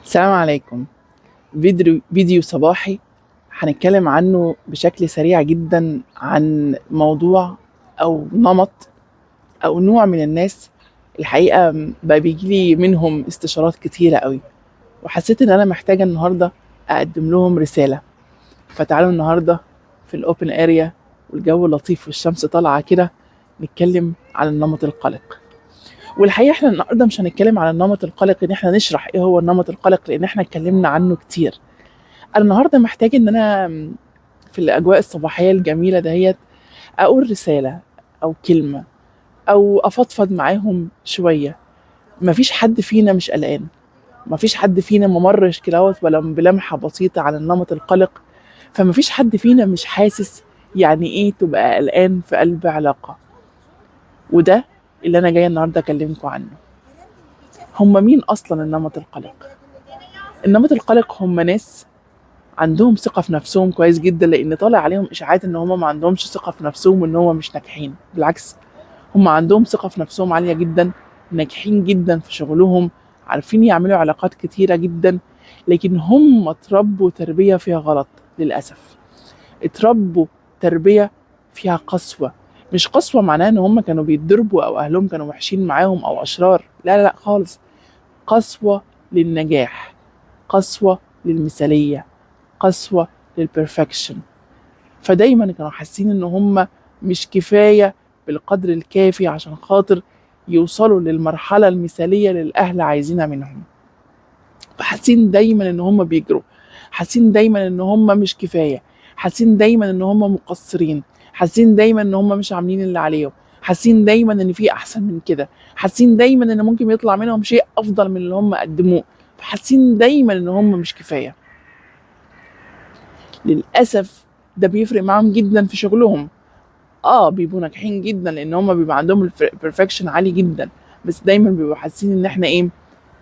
السلام عليكم. فيديو صباحي هنتكلم عنه بشكل سريع جدا عن موضوع أو نمط أو نوع من الناس. الحقيقة بقى بيجيلي منهم استشارات كتيرة قوي، وحسيت إن أنا محتاجة النهاردة أقدم لهم رسالة. فتعالوا النهاردة في الأوبن أريا والجو لطيف والشمس طالعة كده نتكلم عن النمط القلق. والحقيقة احنا النهاردة مش هنتكلم عن النمط القلق ان احنا نشرح ايه هو النمط القلق، لان احنا اتكلمنا عنه كتير. انا النهاردة محتاج ان انا في الاجواء الصباحية الجميلة دهيت اقول رسالة او كلمة او افضفض معاهم شوية. مفيش حد فينا مش قلقان، مفيش حد فينا ممرش كلاوت ولا بلمحة بسيطة عن النمط القلق. فمفيش حد فينا مش حاسس يعني ايه تبقى قلقان في قلب علاقة. وده اللي انا جاية النهاردة اكلمكم عنه. هم مين اصلا النمط القلق؟ النمط القلق هم ناس عندهم ثقة في نفسهم كويس جدا، لان طالع عليهم اشاعات ان هم ما عندهمش ثقة في نفسهم وان هم مش ناجحين. بالعكس، هم عندهم ثقة في نفسهم عالية جدا، ناجحين جدا في شغلهم، عارفين يعملوا علاقات كتيرة جدا. لكن هم اتربوا تربية فيها غلط للأسف. اتربوا تربية فيها قسوة. مش قسوة معناها ان هم كانوا بيتضربوا او اهلهم كانوا وحشين معاهم او اشرار، لا لا لا خالص. قسوة للنجاح، قسوة للمثالية، قسوة للبرفكشن. فدايما كانوا حاسين ان هم مش كفاية بالقدر الكافي عشان خاطر يوصلوا للمرحلة المثالية اللي الأهل عايزينها منهم. فحاسين دايما ان هم بيجروا، حاسين دايما ان هم مش كفاية، حاسين دايما ان هم مقصرين، حاسين دايما ان هم مش عاملين اللي عليهم، حاسين دايما ان في احسن من كده، حاسين دايما ان ممكن يطلع منهم شيء افضل من اللي هم قدموه. فحاسين دايما ان هم مش كفاية. للاسف ده بيفرق معاهم جدا في شغلهم. بيبقوا ناجحين جدا لان هم بيبقى عندهم البرفكشن عالي جدا، بس دايما بيبقوا حاسين ان احنا ايه،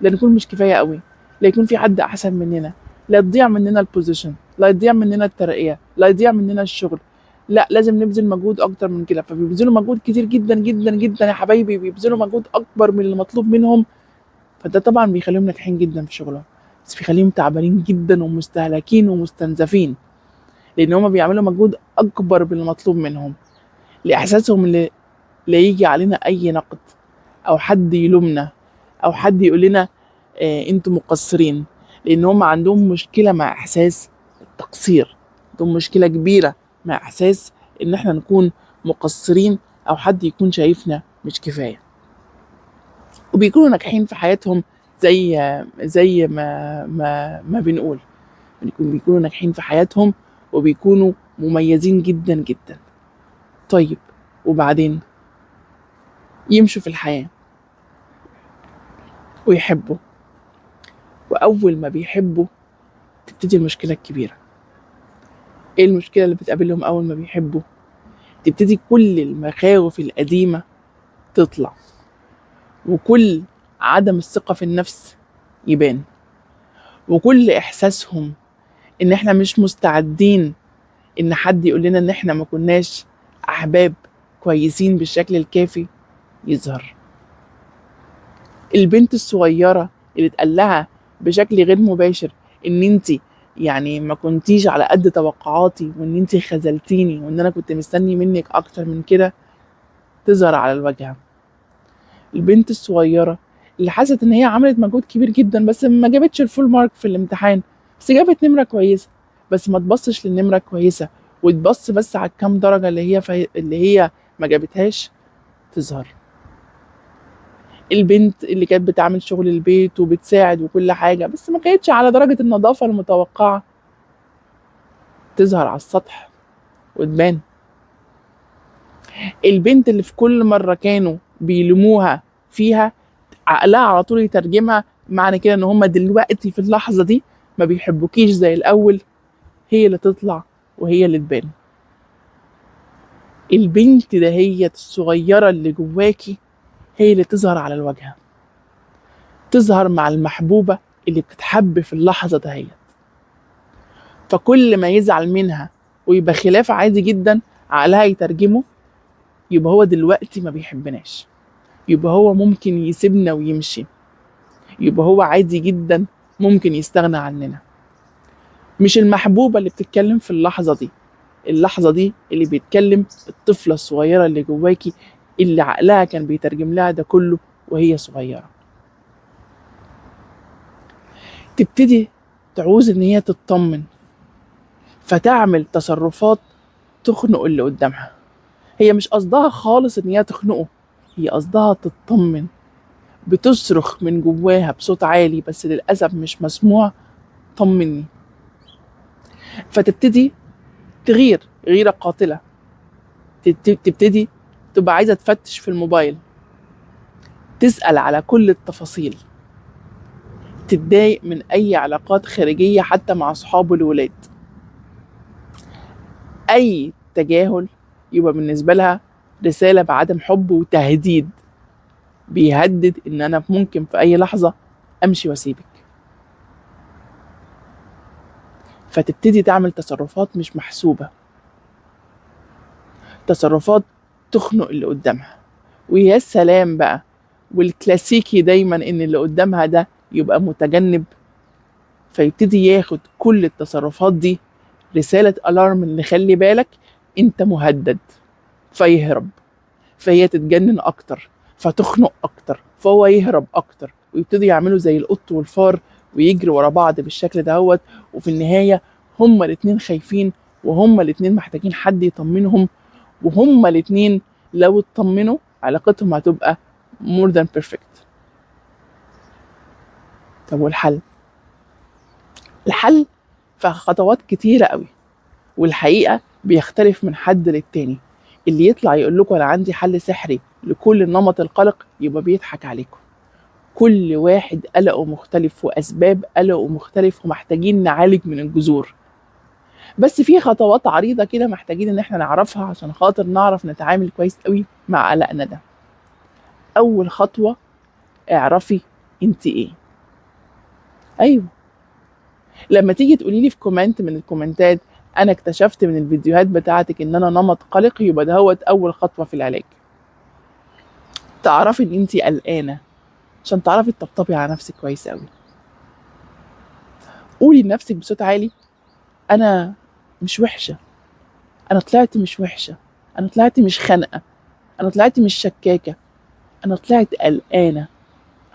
لا نكون مش كفايه قوي، لا يكون في حد احسن مننا، لا تضيع مننا البوزيشن، لا يضيع مننا الترقيه، لا يضيع مننا الشغل، لا لازم نبذل مجهود اكتر من كده. فبيبذلوا مجهود كتير جدا جدا جدا يا حبايبي، بيبذلوا مجهود اكبر من اللي مطلوب منهم. فده طبعا بيخليهم ناجحين جدا في شغلهم، بس بيخليهم تعبانين جدا ومستهلكين ومستنزفين، لان هم بيعملوا مجهود اكبر من اللي مطلوب منهم. لاحساسهم اللي لا يجي علينا اي نقد او حد يلومنا او حد يقول لنا انتوا مقصرين، لان هم عندهم مشكله مع احساس التقصير، عندهم مشكله كبيره مع احساس ان احنا نكون مقصرين او حد يكون شايفنا مش كفايه. وبيكونوا ناجحين في حياتهم زي ما بنقول، بيكونوا ناجحين في حياتهم وبيكونوا مميزين جدا جدا. طيب وبعدين يمشوا في الحياه ويحبوا، واول ما بيحبوا تبتدي المشكله الكبيره. ايه المشكله اللي بتقابلهم اول ما بيحبوا؟ تبتدي كل المخاوف القديمه تطلع، وكل عدم الثقه في النفس يبان، وكل احساسهم ان احنا مش مستعدين ان حد يقول لنا ان احنا ما كناش احباب كويسين بالشكل الكافي يظهر. البنت الصغيره اللي اتقال لها بشكل غير مباشر ان انت يعني ما كنتيش على قد توقعاتي، وان انت خذلتيني، وان انا كنت مستني منك اكتر من كده، تظهر على الواجهه. البنت الصغيره اللي حست ان هي عملت مجهود كبير جدا بس ما جابتش الفول مارك في الامتحان، بس جابت نمره كويسه، بس ما تبصش للنمره كويسه وتبص بس على الكام درجه اللي هي ما جابتهاش، تظهر. البنت اللي كانت بتعمل شغل البيت وبتساعد وكل حاجه بس ما كانتش على درجه النظافه المتوقعه، تظهر على السطح وتبان. البنت اللي في كل مرة كانوا بيلموها فيها عقلها على طول يترجمها معنى كده ان هم دلوقتي في اللحظة دي ما بيحبوكيش زي الاول، هي اللي تطلع وهي اللي تبان. البنت دهيت الصغيرة اللي جواكي هي اللي تظهر على الواجهة، تظهر مع المحبوبة اللي بتتحب في اللحظة دهيت. فكل ما يزعل منها ويبقى خلاف عادي جدا، عقلها يترجمه يبقى هو دلوقتي ما بيحبناش، يبقى هو ممكن يسيبنا ويمشي، يبقى هو عادي جدا ممكن يستغنى عننا. مش المحبوبة اللي بتتكلم في اللحظة دي اللي بيتكلم الطفلة الصغيرة اللي جواكي، اللي عقلها كان بيترجم لها ده كله وهي صغيرة. تبتدي تعوز ان هي تطمن، فتعمل تصرفات تخنق اللي قدامها. هي مش قصدها خالص ان هي تخنقه، هي قصدها تطمن. بتصرخ من جواها بصوت عالي بس للأسف مش مسموع: طمني. فتبتدي تغير غيرة قاتلة، تبتدي تبقى عايزة تفتش في الموبايل، تسأل على كل التفاصيل، تتضايق من أي علاقات خارجية حتى مع أصحاب الولاد. أي تجاهل يبقى بالنسبة لها رسالة بعدم حب وتهديد، بيهدد إن أنا ممكن في أي لحظة أمشي وأسيبك. فتبتدي تعمل تصرفات مش محسوبة، تصرفات تخنق اللي قدامها. ويا سلام بقى، والكلاسيكي دايما إن اللي قدامها ده يبقى متجنب، فيبتدي ياخد كل التصرفات دي رسالة ألارم إن خلي بالك أنت مهدد، فيهرب. فهي تتجنن أكتر، فتخنق أكتر، فهو يهرب أكتر، ويبتدوا يعملوا زي القط والفار ويجروا ورا بعض بالشكل دهوت. وفي النهاية هما الاتنين خايفين، وهما الاتنين محتاجين حد يطمنهم، وهما الاتنين لو اطمنوا علاقتهم هتبقى more than perfect. طب والحل؟ الحل في خطوات كتيرة قوي، والحقيقة بيختلف من حد للتاني. اللي يطلع يقول لكم أنا عندي حل سحري لكل نمط القلق يبقى بيضحك عليكم. كل واحد قلقه مختلف وأسباب قلقه مختلف، ومحتاجين نعالج من الجذور. بس في خطوات عريضة كده محتاجين إن احنا نعرفها عشان خاطر نعرف نتعامل كويس قوي مع قلقنا ده. أول خطوة: اعرفي انت ايه. أيوه، لما تيجي تقولي لي في كومنت من الكومنتات انا اكتشفت من الفيديوهات بتاعتك ان انا نمط قلق، يبقى دهوت اول خطوه في العلاج. تعرفي ان انت قلقانه عشان تعرفي تطبطبي على نفسك كويس قوي. قولي لنفسك بصوت عالي: انا مش وحشه، انا طلعت مش وحشه، انا طلعت مش خانقه، انا طلعت مش شكاكه، انا طلعت قلقانه،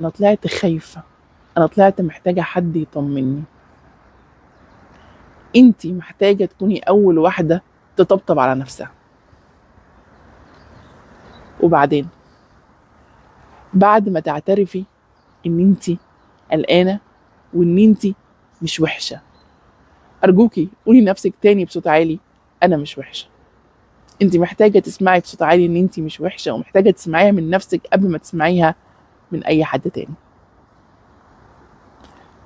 انا طلعت خايفه، انا طلعت محتاجه حد يطمني. انتي محتاجه تكوني اول واحده تطبطب على نفسها. وبعدين بعد ما تعترفي ان انتي قلقانه وان انتي مش وحشه، ارجوكي قولي لنفسك تاني بصوت عالي: انا مش وحشه. انتي محتاجه تسمعي بصوت عالي ان انتي مش وحشه، ومحتاجه تسمعيها من نفسك قبل ما تسمعيها من اي حد تاني.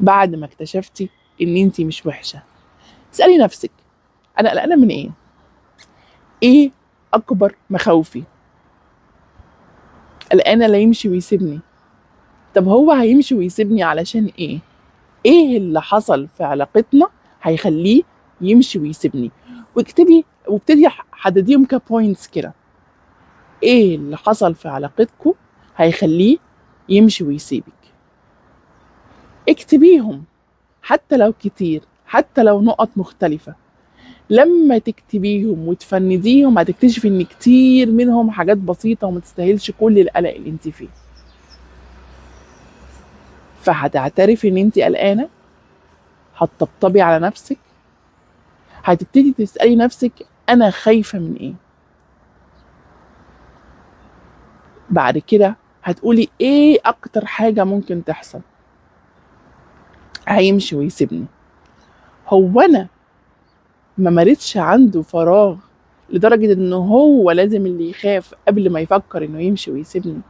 بعد ما اكتشفتي ان انتي مش وحشه، اسالي نفسك: انا قلقانه من ايه؟ ايه اكبر مخاوفي؟ قلقانه لا يمشي ويسيبني. طب هو هيمشي ويسيبني علشان ايه؟ ايه اللي حصل في علاقتنا هيخليه يمشي ويسيبني؟ واكتبي وابتدي حدديهم كبوينتس كده. ايه اللي حصل في علاقتكم هيخليه يمشي ويسيبك؟ اكتبيهم، حتى لو كتير، حتى لو نقط مختلفة. لما تكتبيهم وتفنديهم هتكتشفي ان كتير منهم حاجات بسيطة وما تستاهلش كل القلق اللي انت فيه. فهتعترفي ان انت قلقانة، هتطبطبي على نفسك، هتبتدي تسألي نفسك انا خايفة من ايه. بعد كده هتقولي ايه اكتر حاجة ممكن تحصل هيمشي ويسيبني. هو انا ما مريتش عنده فراغ لدرجة انه هو لازم اللي يخاف قبل ما يفكر انه يمشي ويسيبني؟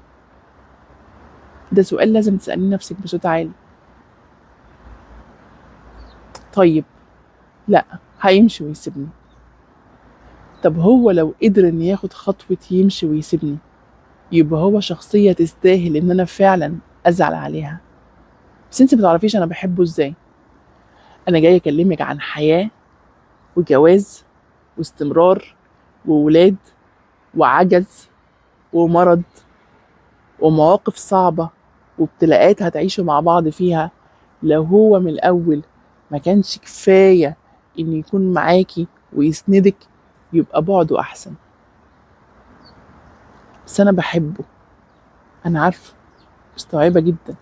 ده سؤال لازم تسألي نفسك بصوت عالي. طيب لا، هيمشي ويسيبني. طب هو لو قدر ان ياخد خطوة يمشي ويسيبني، يبقى هو شخصية تستاهل ان انا فعلا ازعل عليها. بس انت متعرفيش انا بحبه ازاي. انا جاي اكلمك عن حياة وجواز واستمرار وولاد وعجز ومرض ومواقف صعبة وابتلاءات هتعيشوا مع بعض فيها لو هو من الأول ما كانش كفاية إن يكون معاكي ويسندك، يبقى بعده أحسن. بس أنا بحبه، أنا عارفة، مستوعبة جدا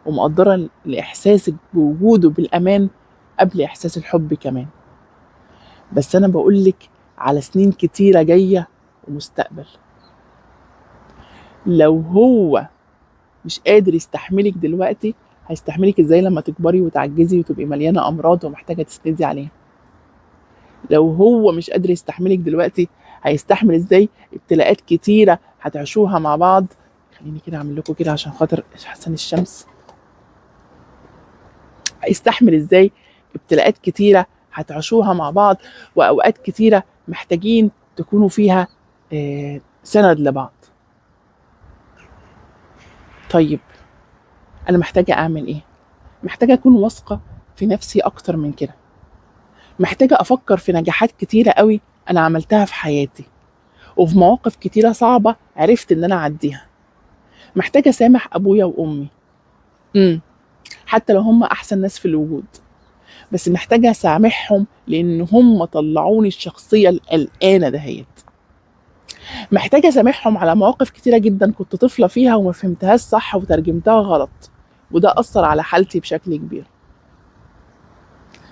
ومقدرة لإحساسك بوجوده بالأمان قبل إحساس الحب كمان. بس أنا بقولك على سنين كتيرة جاية ومستقبل. لو هو مش قادر يستحملك دلوقتي، هيستحملك ازاي لما تكبري وتعجزي وتبقي مليانة أمراض ومحتاجة تسندي عليه؟ لو هو مش قادر يستحملك دلوقتي، هيستحمل ازاي ابتلاءات كتيرة هتعيشوها مع بعض؟ خليني كده اعمل لكم كده عشان خاطر حسن الشمس. هيستحمل ازاي ابتلاءات كتيرة هتعيشوها مع بعض، وأوقات كتيرة محتاجين تكونوا فيها سند لبعض؟ طيب أنا محتاجة أعمل إيه؟ محتاجة أكون واثقة في نفسي أكتر من كده، محتاجة أفكر في نجاحات كتيرة قوي أنا عملتها في حياتي، وفي مواقف كتيرة صعبة عرفت إن أنا أعديها. محتاجة أسامح أبويا وأمي، حتى لو هم أحسن ناس في الوجود، بس محتاجة أسامحهم لأن هم طلعوني الشخصية القلقانة دهيت. محتاجة أسامحهم على مواقف كتيرة جدا كنت طفلة فيها وما فهمتهاش صح وترجمتها غلط، وده أثر على حالتي بشكل كبير.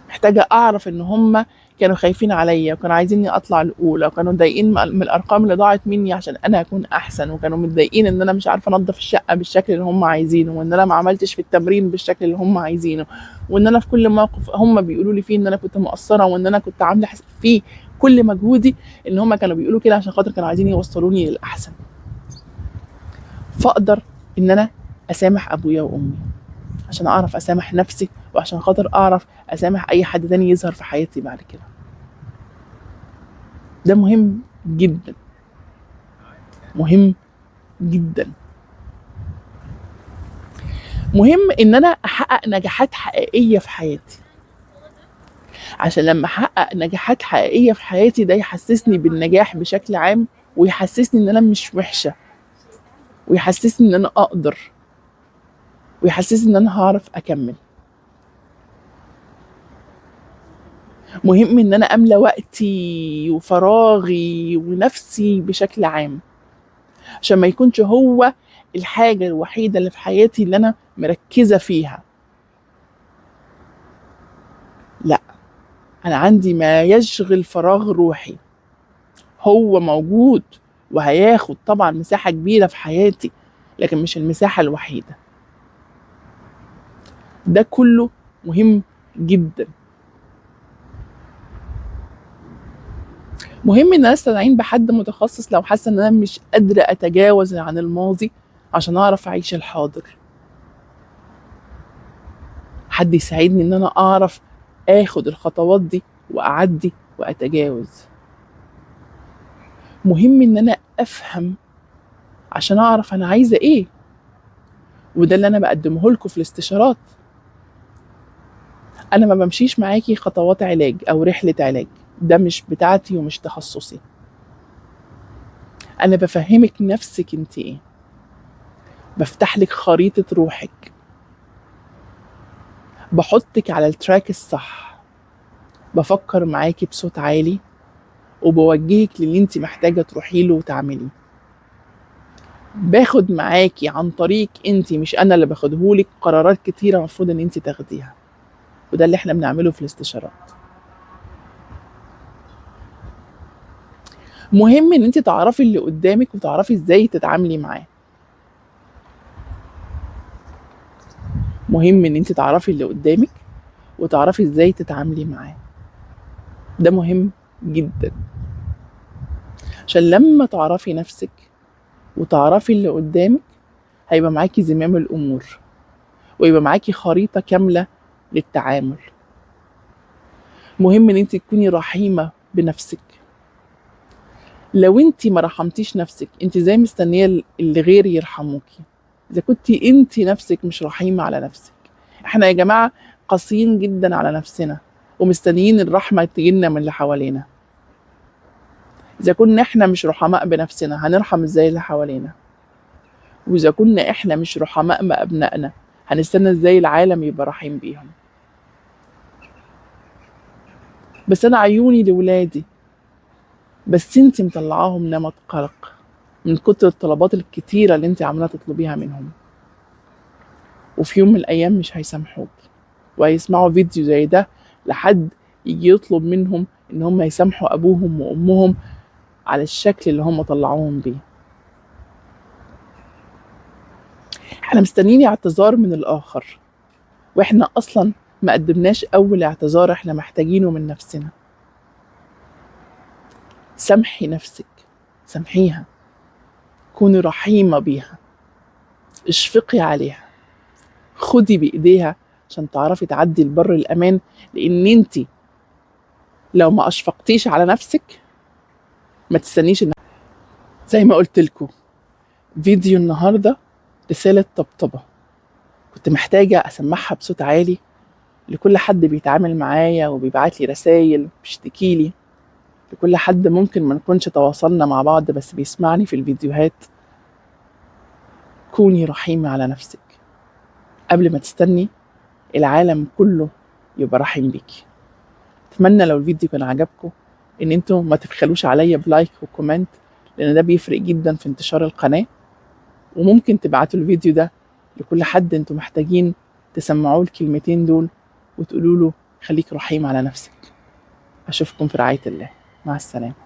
محتاجة أعرف إن هم كانوا خايفين عليا، وكانوا عايزيني أطلع الأولى، وكانوا متضايقين من الأرقام اللي ضاعت مني عشان أنا أكون أحسن، وكانوا متضايقين إن أنا مش عارفة أنظف الشقة بالشكل اللي هم عايزينه، وإن أنا ما عملتش في التمرين بالشكل اللي هم عايزينه، وإن أنا في كل موقف هم بيقولوا لي فيه إن أنا كنت مقصرة، وإن أنا كنت عاملة فيه كل مجهودي، إن هم كانوا بيقولوا كده عشان خاطر كانوا عايزين يوصلوني للأحسن. فأقدر إن أنا أسامح أبويا وأمي عشان أعرف أسامح نفسي، وعشان خاطر أعرف أسامح أي حد تاني يظهر في حياتي بعد كده. ده مهم جدا، مهم جدا. مهم إن أنا أحقق نجاحات حقيقية في حياتي، عشان لما أحقق نجاحات حقيقية في حياتي ده يحسسني بالنجاح بشكل عام، ويحسسني إن أنا مش وحشة، ويحسسني إن أنا أقدر، ويحسسني إن أنا هعرف أكمل. مهم إن أنا أملى وقتي وفراغي ونفسي بشكل عام، عشان ما يكونش هو الحاجة الوحيدة اللي في حياتي اللي أنا مركزة فيها. لا، أنا عندي ما يشغل فراغ روحي، هو موجود وهياخد طبعا مساحة كبيرة في حياتي، لكن مش المساحة الوحيدة. ده كله مهم جدا. مهم ان انا استعين بحد متخصص لو حاسه ان انا مش قادره اتجاوز عن الماضي عشان اعرف اعيش الحاضر، حد يساعدني ان انا اعرف اخد الخطوات دي واعدي واتجاوز. مهم ان انا افهم عشان اعرف انا عايزه ايه، وده اللي انا بقدمه لكم في الاستشارات. انا ما بمشيش معاكي خطوات علاج او رحله علاج، ده مش بتاعتي ومش تخصصي. انا بفهمك نفسك انت ايه، بفتح لك خريطه روحك، بحطك على التراك الصح، بفكر معاكي بصوت عالي، وبوجهك للي انت محتاجه تروحي له وتعمليه. باخد معاكي عن طريق انت، مش انا اللي باخدهولك، قرارات كتيره المفروض ان انت تاخديها، وده اللي احنا بنعمله في الاستشارات. مهم ان انت تعرفي اللي قدامك وتعرفي ازاي تتعاملي معاه. مهم ان انت تعرفي اللي قدامك وتعرفي ازاي تتعاملي معاه. ده مهم جدا، عشان لما تعرفي نفسك وتعرفي اللي قدامك هيبقى معاكي زمام الامور، ويبقى معاكي خريطة كاملة للتعامل. مهم ان انت تكوني رحيمة بنفسك. لو انت ما رحمتيش نفسك، انت زي مستنية اللي غيري يرحموكي، اذا كنتي انت نفسك مش رحيمة على نفسك. احنا يا جماعة قاسيين جدا على نفسنا ومستنيين الرحمة تجينا من اللي حوالينا. اذا كنا احنا مش رحماء بنفسنا هنرحم ازاي اللي حوالينا؟ واذا كنا احنا مش رحماء بأبنائنا هنستنى ازاي العالم يبقى رحيم بيهم؟ بس انا عيوني لولادي، بس انت مطلعاهم نمط قلق من كتر الطلبات الكتيرة اللي انت عمالة تطلبيها منهم، وفي يوم من الايام مش هيسامحوك وهيسمعوا فيديو زي ده لحد يجي يطلب منهم ان هم يسامحوا ابوهم وامهم على الشكل اللي هم طلعوهم بيه. احنا مستنيين اعتذار من الاخر، واحنا اصلا ما قدمناش اول اعتذار احنا محتاجينه من نفسنا. سامحي نفسك، سامحيها، كوني رحيمة بيها، اشفقي عليها، خدي بايديها عشان تعرفي تعدي البر الامان. لان انتي لو ما اشفقتيش على نفسك ما تستنيش ان، زي ما قلت لكم، فيديو النهارده رسالة طبطبة كنت محتاجة اسمعها بصوت عالي لكل حد بيتعامل معايا وبيبعت لي رسايل بيشتكي لي، لكل حد ممكن ما نكونش تواصلنا مع بعض بس بيسمعني في الفيديوهات. كوني رحيمة على نفسك قبل ما تستني العالم كله يبقى رحيم بيكي. اتمنى لو الفيديو كان عجبكم ان انتوا ما تبخلوش عليا بلايك وكومنت، لان ده بيفرق جدا في انتشار القناة. وممكن تبعتوا الفيديو ده لكل حد انتوا محتاجين تسمعوه الكلمتين دول وتقولوا له خليك رحيم على نفسك. اشوفكم في رعاية الله، مع السلامة.